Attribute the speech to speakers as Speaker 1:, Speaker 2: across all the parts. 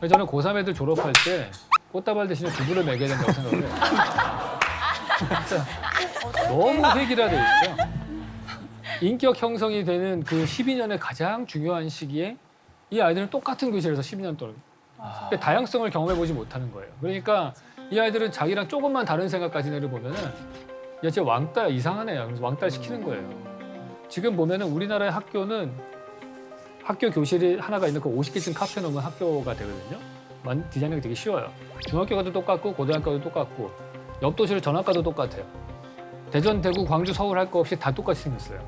Speaker 1: 그래서 저는 고3 애들 졸업할 때 꽃다발 대신에 두부를 먹여야 된다고 생각을 해요. 진짜 너무 획일화돼 있어. 인격 형성이 되는 그 12년의 가장 중요한 시기에 이 아이들은 똑같은 교실에서 12년 동안 그러니까 다양성을 경험해보지 못하는 거예요. 그러니까 이 아이들은 자기랑 조금만 다른 생각 가진 애를 보면은 야, 쟤 왕따 이상한 애야. 그래서 왕따 시키는 거예요. 지금 보면은 우리나라의 학교는 학교 교실이 하나가 있는 그 50개쯤 카페 놓으면 학교가 되거든요. 디자인이 되게 쉬워요. 중학교 가도 똑같고 고등학교 가도 똑같고 옆 도시로 전학 가도 똑같아요. 대전, 대구, 광주, 서울 할 거 없이 다 똑같이 생겼어요.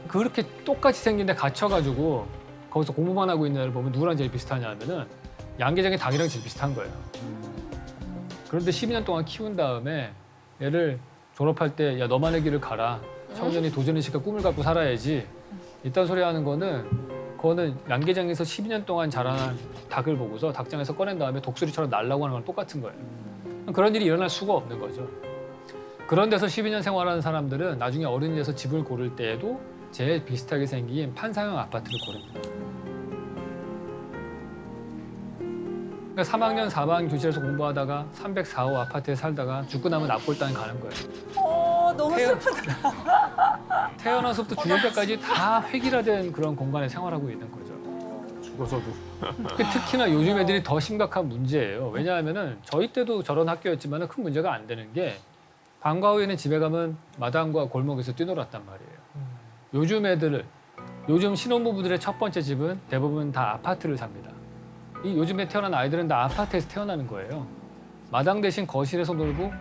Speaker 1: 그렇게 똑같이 생긴 데 갇혀가지고 거기서 공부만 하고 있는 애를 보면 누구랑 제일 비슷하냐 하면은 양계장의 닭이랑 제일 비슷한 거예요. 그런데 12년 동안 키운 다음에 얘를 졸업할 때 야 너만의 길을 가라. 청년이 도전의식과 꿈을 갖고 살아야지. 이딴 소리 하는 그거는 양계장에서 12년 동안 자라난 닭을 보고서 닭장에서 꺼낸 다음에 독수리처럼 날라고 하는 거랑 똑같은 거예요. 그런 일이 일어날 수가 없는 거죠. 그런 데서 12년 생활하는 사람들은 나중에 어른이 돼서 집을 고를 때에도 제일 비슷하게 생긴 판사형 아파트를 고릅니다. 그러니까 3학년 4반 교실에서 공부하다가 304호 아파트에 살다가 죽고 나면 납골당 가는 거예요.
Speaker 2: 너무 슬프다.
Speaker 1: 태어나서부터 죽을 때까지 다 획일화된 그런 공간에 생활하고 있는 거죠.
Speaker 3: 죽어서도.
Speaker 1: 특히나 요즘 애들이 더 심각한 문제예요. 왜냐하면은 저희 때도 저런 학교였지만 큰 문제가 안 되는 게 방과 후에는 집에 가면 마당과 골목에서 뛰놀았단 말이에요. 요즘 신혼부부들의 첫 번째 집은 대부분 다 아파트를 삽니다. 이 요즘에 태어난 아이들은 다 아파트에서 태어나는 거예요. 마당 대신 거실에서 놀고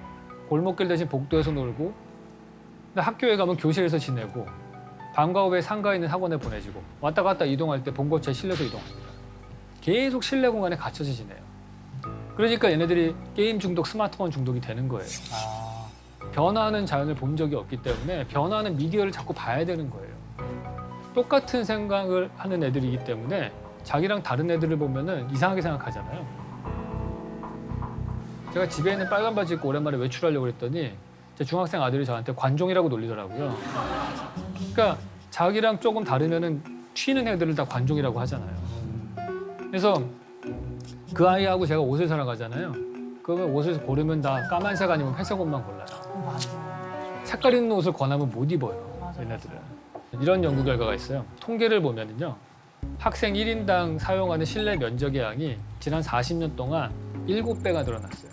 Speaker 1: 골목길 대신 복도에서 놀고 근데 학교에 가면 교실에서 지내고 방과 후에 상가에 있는 학원에 보내지고 왔다 갔다 이동할 때 본거처에 실내에서 이동합니다. 계속 실내 공간에 갇혀서 지내요. 그러니까 얘네들이 게임 중독, 스마트폰 중독이 되는 거예요. 변화하는 자연을 본 적이 없기 때문에 변화하는 미디어를 자꾸 봐야 되는 거예요. 똑같은 생각을 하는 애들이기 때문에 자기랑 다른 애들을 보면은 이상하게 생각하잖아요. 제가 집에 있는 빨간 바지 입고 오랜만에 외출하려고 그랬더니 제 중학생 아들이 저한테 관종이라고 놀리더라고요. 그러니까 자기랑 조금 다르면은 튀는 애들을 다 관종이라고 하잖아요. 그래서 그 아이하고 제가 옷을 사러 가잖아요. 그러면 옷을 고르면 다 까만색 아니면 회색 옷만 골라요. 색깔 있는 옷을 권하면 못 입어요. 얘네들은. 이런 연구 결과가 있어요. 통계를 보면은요. 학생 1인당 사용하는 실내 면적의 양이 지난 40년 동안 7배가 늘어났어요.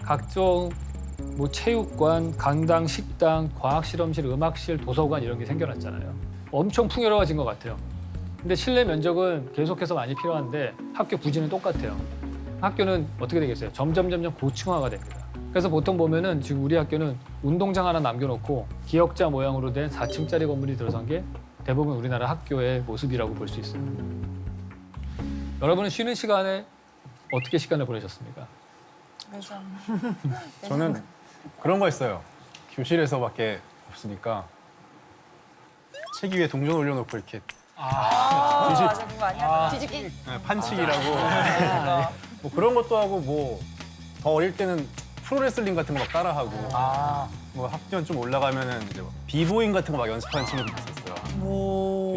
Speaker 1: 각종 체육관, 강당, 식당, 과학실험실, 음악실, 도서관 이런 게 생겨났잖아요. 엄청 풍요로워진 것 같아요. 근데 실내 면적은 계속해서 많이 필요한데 학교 부지는 똑같아요. 학교는 어떻게 되겠어요? 점점 고층화가 됩니다. 그래서 보통 보면은 지금 우리 학교는 운동장 하나 남겨놓고 기역자 모양으로 된 4층짜리 건물이 들어선 게 대부분 우리나라 학교의 모습이라고 볼 수 있어요. 여러분은 쉬는 시간에 어떻게 시간을 보내셨습니까?
Speaker 3: 저는 그런 거 있어요. 교실에서밖에 없으니까 책 위에 동전 올려놓고 이렇게
Speaker 2: 맞아, 그거 아니야? 뒤집기?
Speaker 3: 네, 판치기라고 뭐 그런 것도 하고 뭐 더 어릴 때는 프로레슬링 같은 거 막 따라하고 뭐 학년 좀 올라가면은 이제 뭐 비보잉 같은 거 막 연습하는 친구들 있었어요.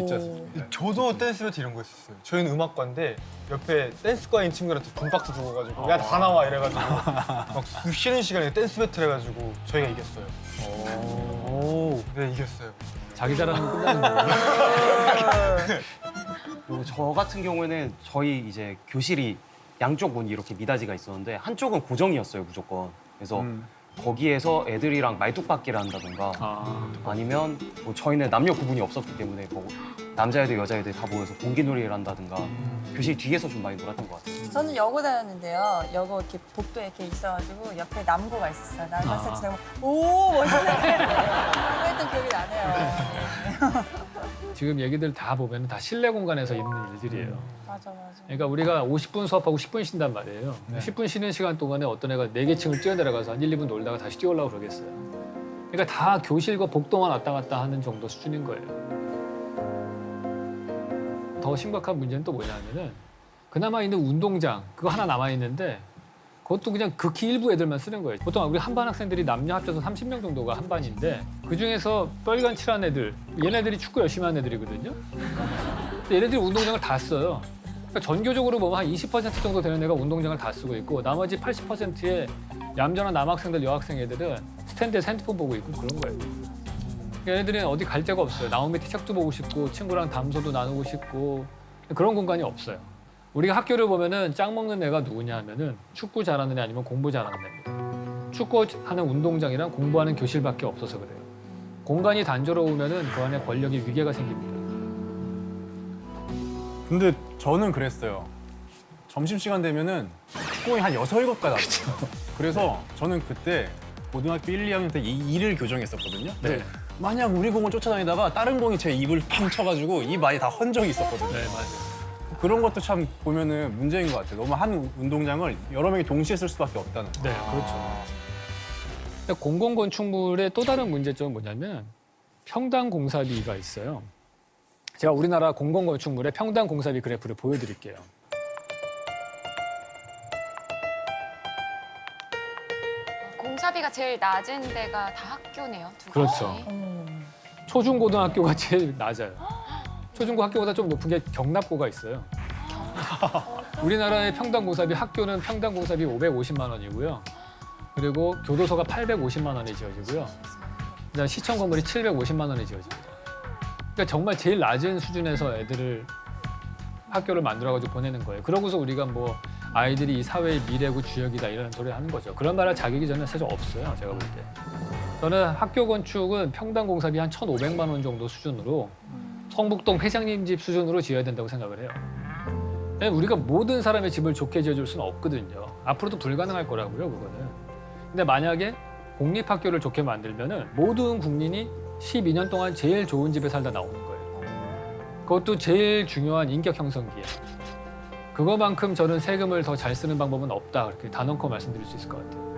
Speaker 3: 있지 않습니까?
Speaker 4: 저도 댄스 배틀 이런 거 했었어요. 저희는 음악과인데 옆에 댄스과인 친구들한테 돈박스 주고 가지고 야 다 나와 이래가지고 막 쉬는 시간에 댄스 배틀 해가지고 저희가 이겼어요. 네 이겼어요.
Speaker 1: 자기 자랑은 끝나는 거예요.
Speaker 5: 그리고 저 같은 경우에는 저희 이제 교실이 양쪽 문이 이렇게 미닫이가 있었는데 한쪽은 고정이었어요 무조건. 그래서 거기에서 애들이랑 말뚝박기를 한다던가 아니면 뭐 저희는 남녀 구분이 없었기 때문에 뭐 남자애들 여자애들 다 모여서 공기놀이를 한다든가 교실 뒤에서 좀 많이 놀았던 것 같아요.
Speaker 2: 저는 여고 다녔는데요. 여고 이렇게 복도 이렇게 있어가지고 옆에 남고가 있었어요. 나갔을 때 오 멋있네. 그랬던 기억이 나네요.
Speaker 1: 지금 얘기들 다 보면 다 실내 공간에서 있는 일들이에요.
Speaker 2: 맞아.
Speaker 1: 그러니까 우리가 50분 수업하고 10분 쉰단 말이에요. 10분 쉬는 시간 동안에 어떤 애가 4개층을 뛰어내려가서 한 1, 2분 놀다가 다시 뛰어올라고 그러겠어요. 그러니까 다 교실과 복도만 왔다 갔다 하는 정도 수준인 거예요. 더 심각한 문제는 또 뭐냐면은 그나마 있는 운동장 그거 하나 남아있는데 그것도 그냥 극히 일부 애들만 쓰는 거예요. 보통 우리 한 반 학생들이 남녀 합쳐서 30명 정도가 한 반인데 그중에서 뻘간칠한 애들 얘네들이 축구 열심히 하는 애들이거든요. 근데 얘네들이 운동장을 다 써요. 그러니까 전교적으로 보면 한 20% 정도 되는 애가 운동장을 다 쓰고 있고 나머지 80%의 얌전한 남학생들, 여학생 애들은 스탠드에서 핸드폰 보고 있고 그런 거예요. 그러니까 얘네들은 어디 갈 데가 없어요. 나온 밑에 책도 보고 싶고 친구랑 담소도 나누고 싶고 그런 공간이 없어요. 우리가 학교를 보면은 짱 먹는 애가 누구냐 하면은 축구 잘하는 애 아니면 공부 잘하는 애입니다. 축구하는 운동장이랑 공부하는 교실밖에 없어서 그래요. 공간이 단조로우면은 그 안에 권력의 위계가 생깁니다.
Speaker 3: 근데 저는 그랬어요. 점심시간 되면은 축구공이 한 6, 7가지 나왔어요. 그래서 저는 그때 고등학교 1, 2학년 때 이를 교정했었거든요.
Speaker 1: 네.
Speaker 3: 마냥 우리 공을 쫓아다니다가 다른 공이 제 입을 팡 쳐가지고 입 안이 다 헌적이 있었거든요.
Speaker 1: 네, 맞아요.
Speaker 3: 그런 것도 참 보면은 문제인 것 같아요. 너무 한 운동장을 여러 명이 동시에 쓸 수밖에 없다는 거.
Speaker 1: 네, 그렇죠. 근데 공공건축물의 또 다른 문제점은 뭐냐면 평당 공사비가 있어요. 제가 우리나라 공공건축물의 평당 공사비 그래프를 보여드릴게요.
Speaker 6: 공사비가 제일 낮은 데가 다 학교네요. 두
Speaker 1: 그렇죠.
Speaker 6: 곳이.
Speaker 1: 초중고등학교가 제일 낮아요. 초중고 학교보다 좀 높은 게 경납고가 있어요. 우리나라의 평당 공사비 학교는 평당 공사비 550만 원이고요. 그리고 교도소가 850만 원에 지어지고요. 그다음에 시청 건물이 750만 원에 지어집니다. 그러니까 정말 제일 낮은 수준에서 애들을 학교를 만들어가지고 보내는 거예요. 그러고서 우리가 뭐 아이들이 이 사회의 미래고 주역이다 이런 소리 하는 거죠. 그런 말할 자격이 저는 사실 없어요. 제가 볼 때. 저는 학교 건축은 평당 공사비 한 1,500만 원 정도 수준으로 성북동 회장님 집 수준으로 지어야 된다고 생각을 해요. 왜냐면 우리가 모든 사람의 집을 좋게 지어줄 수는 없거든요. 앞으로도 불가능할 거라고요, 그거는. 근데 만약에 공립학교를 좋게 만들면은 모든 국민이 12년 동안 제일 좋은 집에 살다 나오는 거예요. 그것도 제일 중요한 인격 형성기에. 그거만큼 저는 세금을 더 잘 쓰는 방법은 없다. 그렇게 단언코 말씀드릴 수 있을 것 같아요.